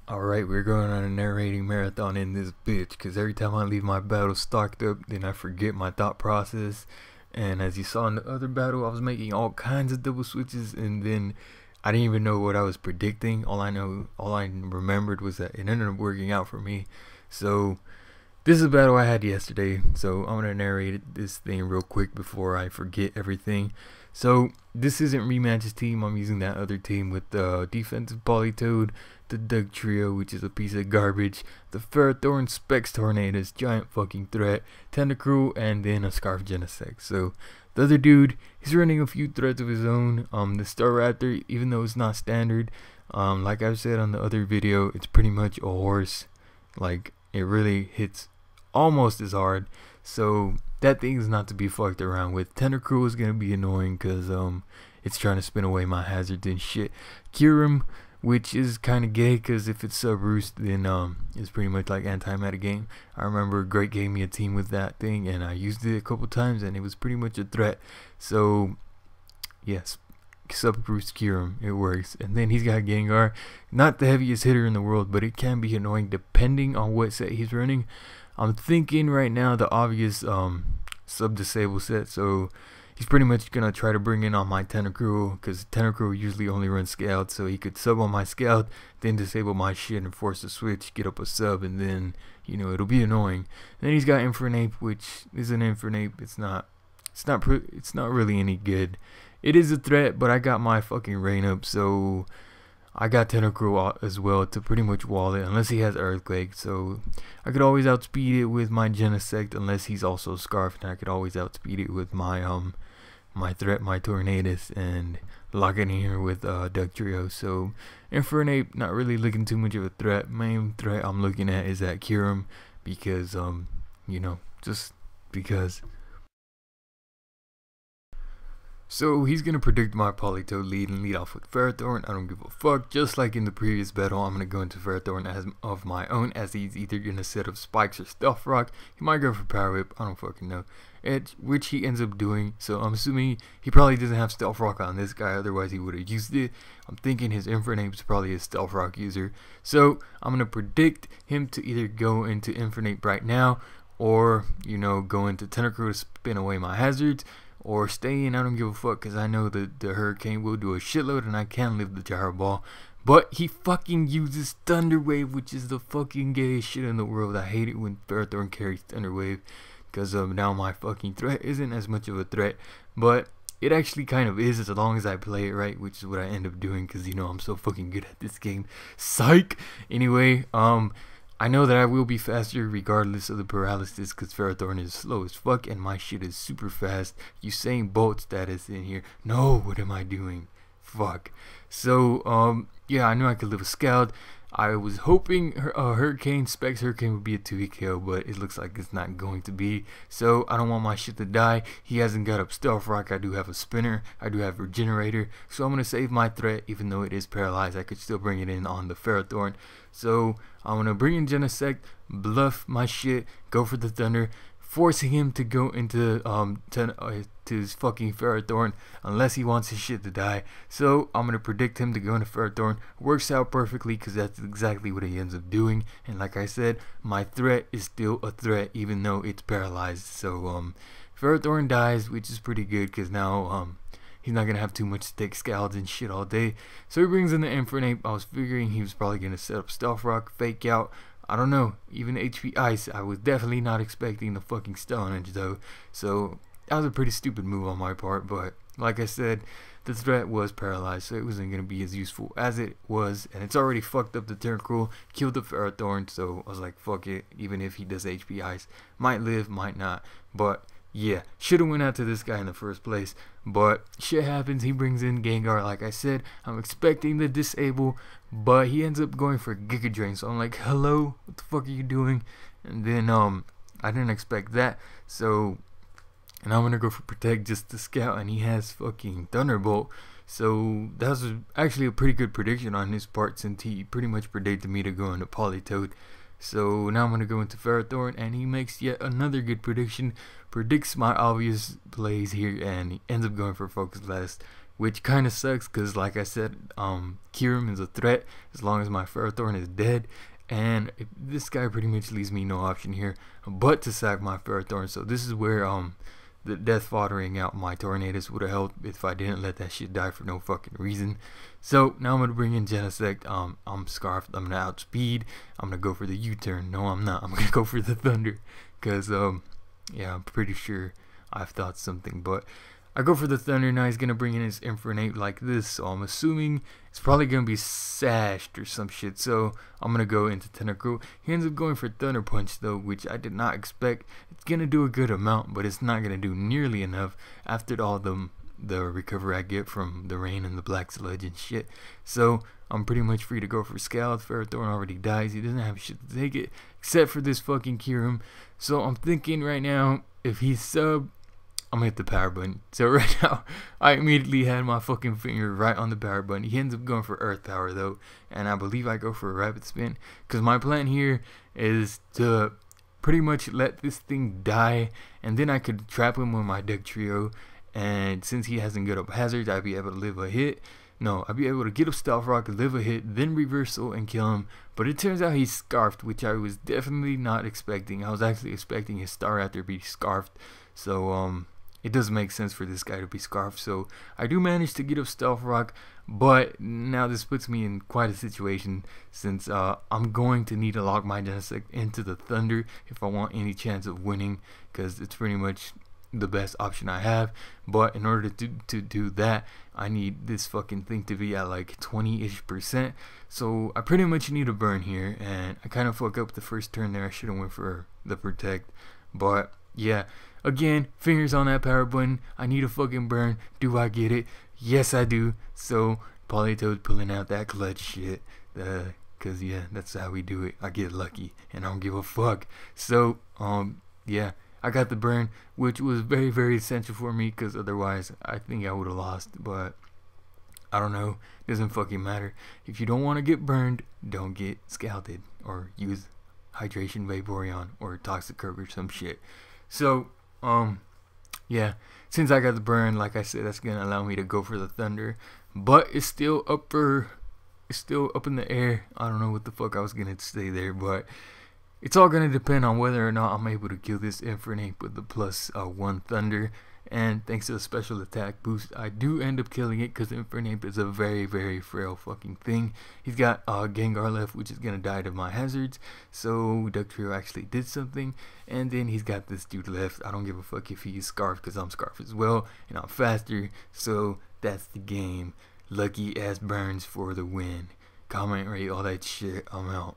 Alright, we're going on a narrating marathon in this bitch, because every time I leave my battle stocked up, then I forget my thought process. And as you saw in the other battle, I was making all kinds of double switches, and then I didn't even know what I was predicting. All I remembered was that it ended up working out for me. So this is a battle I had yesterday, so I'm gonna narrate this thing real quick before I forget everything. So this isn't Rematch's team. I'm using that other team with the defensive Polytoad, the Doug Trio, which is a piece of garbage, the Ferrothorn, Specs Tornadoes, Giant Fucking Threat, Tentacruel, and then a Scarf Genesect. So the other dude, he's running a few threats of his own. The Staraptor, even though it's not standard, like I've said on the other video, it's pretty much a horse. Like, it really hits almost as hard. So that thing is not to be fucked around with. Tentacruel is gonna be annoying because it's trying to spin away my hazards and shit. Kyurem, which is kind of gay because if it's sub roost, then it's pretty much like anti-meta game. I remember Great gave me a team with that thing and I used it a couple times and it was pretty much a threat. So yes, sub roost Kyurem, it works. And then he's got Gengar, not the heaviest hitter in the world, but it can be annoying depending on what set he's running. I'm thinking right now the obvious sub disable set, so he's pretty much gonna try to bring in on my Tentacruel, because Tentacruel usually only runs Scout, so he could sub on my Scout, then disable my shit and force a switch, get up a sub, and then, you know, it'll be annoying. And then he's got Infernape, which is an Infernape. It's not really any good. It is a threat, but I got my fucking rain up, so I got Tentacruel as well to pretty much wall it, unless he has Earthquake. So I could always outspeed it with my Genesect, unless he's also Scarfed, and I could always outspeed it with my my threat, my Tornadus, and lock it in here with Duck Trio. So Infernape, not really looking too much of a threat. Main threat I'm looking at is that Kyurem, because you know, just because. So he's going to predict my Polytoad lead and lead off with Ferrothorn. I don't give a fuck. Just like in the previous battle, I'm going to go into Ferrothorn as of my own, as he's either going to set up Spikes or Stealth Rock. He might go for Power Whip. I don't fucking know. Which he ends up doing. So I'm assuming he probably doesn't have Stealth Rock on this guy. Otherwise he would have used it. I'm thinking his Infernape is probably a Stealth Rock user. So I'm going to predict him to either go into Infernape right now, or, you know, go into Tentacruel to spin away my hazards, or stay in. I don't give a fuck, because I know that the Hurricane will do a shitload and I can live the Gyro Ball. But he fucking uses Thunder Wave, which is the fucking gayest shit in the world. I hate it when Ferrothorn carries Thunder Wave, because now my fucking threat isn't as much of a threat, but it actually kind of is, as long as I play it right, which is what I end up doing, because, you know, I'm so fucking good at this game. Psych! Anyway, I know that I will be faster regardless of the paralysis, because Ferrothorn is slow as fuck and my shit is super fast. Usain Bolt status in here. No, what am I doing? Fuck. So, yeah, I knew I could live a Scout. I was hoping Hurricane, Specs Hurricane would be a 2-hit KO, but it looks like it's not going to be. So I don't want my shit to die. He hasn't got up Stealth Rock. I do have a Spinner. I do have Regenerator. So I'm going to save my threat, even though it is paralyzed. I could still bring it in on the Ferrothorn. So I'm going to bring in Genesect, bluff my shit, go for the Thunder, forcing him to go into to his fucking Ferrothorn, unless he wants his shit to die. So I'm gonna predict him to go into Ferrothorn. Works out perfectly, because that's exactly what he ends up doing. And like I said, my threat is still a threat, even though it's paralyzed. So Ferrothorn dies, which is pretty good, because now he's not gonna have too much to take Scalds and shit all day. So he brings in the Infernape. I was figuring he was probably gonna set up Stealth Rock, Fake Out, I don't know, even HP Ice. I was definitely not expecting the fucking Stone Edge though. So that was a pretty stupid move on my part, but like I said, the threat was paralyzed, so it wasn't going to be as useful as it was, and it's already fucked up the Tentacruel, killed the Ferrothorn, so I was like, fuck it, even if he does HP Ice, might live, might not, but yeah, should have went out to this guy in the first place, but shit happens. He brings in Gengar, like I said. I'm expecting the disable, but he ends up going for Giga Drain, so I'm like, hello, what the fuck are you doing? And then I didn't expect that, so, and I'm gonna go for Protect just to scout, and he has fucking Thunderbolt. So that was actually a pretty good prediction on his part, since he pretty much predicted me to go into Polytoad. So now I'm going to go into Ferrothorn, and he makes yet another good prediction, predicts my obvious plays here, and he ends up going for Focus Blast. which kind of sucks because, like I said, Kirim is a threat as long as my Ferrothorn is dead. And this guy pretty much leaves me no option here but to sack my Ferrothorn. So this is where the death foddering out my Tornadus would have helped if I didn't let that shit die for no fucking reason. So now I'm gonna bring in Genesect. I'm Scarfed. I'm gonna outspeed. I'm gonna go for the U-turn. No, I'm not. I'm gonna go for the Thunder, cause yeah, I'm pretty sure I've thought something, but I go for the Thunder. Now he's gonna bring in his Infernape like this, so I'm assuming it's probably gonna be sashed or some shit. So I'm gonna go into Tentacruel. He ends up going for Thunder Punch though, which I did not expect. It's gonna do a good amount, but it's not gonna do nearly enough after all the recovery I get from the rain and the black sludge and shit. So I'm pretty much free to go for Scald. Ferrothorn already dies. He doesn't have shit to take it except for this fucking Kirim. So I'm thinking right now, if he's sub, I'm gonna hit the power button. So right now, I immediately had my fucking finger right on the power button. He ends up going for Earth Power though, and I believe I go for a Rapid Spin, because my plan here is to pretty much let this thing die, and then I could trap him with my Deck Trio, and since he hasn't got up hazards, I'd be able to live a hit. No, I'd be able to get up Stealth Rock, live a hit, then reversal and kill him. But it turns out he's Scarfed, which I was definitely not expecting. I was actually expecting his Staraptor to be Scarfed. So it doesn't make sense for this guy to be Scarfed. So I do manage to get up Stealth Rock, but now this puts me in quite a situation, since I'm going to need to lock my Genesect into the Thunder if I want any chance of winning, because it's pretty much the best option I have. But in order to do that, I need this fucking thing to be at like 20-ish%. So I pretty much need a burn here, and I kind of fuck up the first turn there. I should have went for the Protect, but yeah, again, fingers on that power button. I need a fucking burn. Do I get it? Yes, I do. So Politoed pulling out that clutch shit, cause yeah, that's how we do it. I get lucky and I don't give a fuck. So yeah, I got the burn, which was very, very essential for me, because otherwise I think I would have lost. But I don't know, doesn't fucking matter. If you don't want to get burned, don't get scalded, or use Hydration Vaporeon or Toxic Curve or some shit. So yeah, since I got the burn, like I said, that's gonna allow me to go for the Thunder, but it's still up in the air. I don't know what the fuck I was gonna say there, but it's all gonna depend on whether or not I'm able to kill this Infernape with the +1 Thunder. And thanks to the special attack boost, I do end up killing it, because Infernape is a very, very frail fucking thing. He's got Gengar left, which is gonna die to my hazards, so Duck Trio actually did something. And then he's got this dude left. I don't give a fuck if he's Scarfed, because I'm Scarfed as well, and I'm faster. So that's the game. Lucky ass burns for the win. Comment, rate, all that shit. I'm out.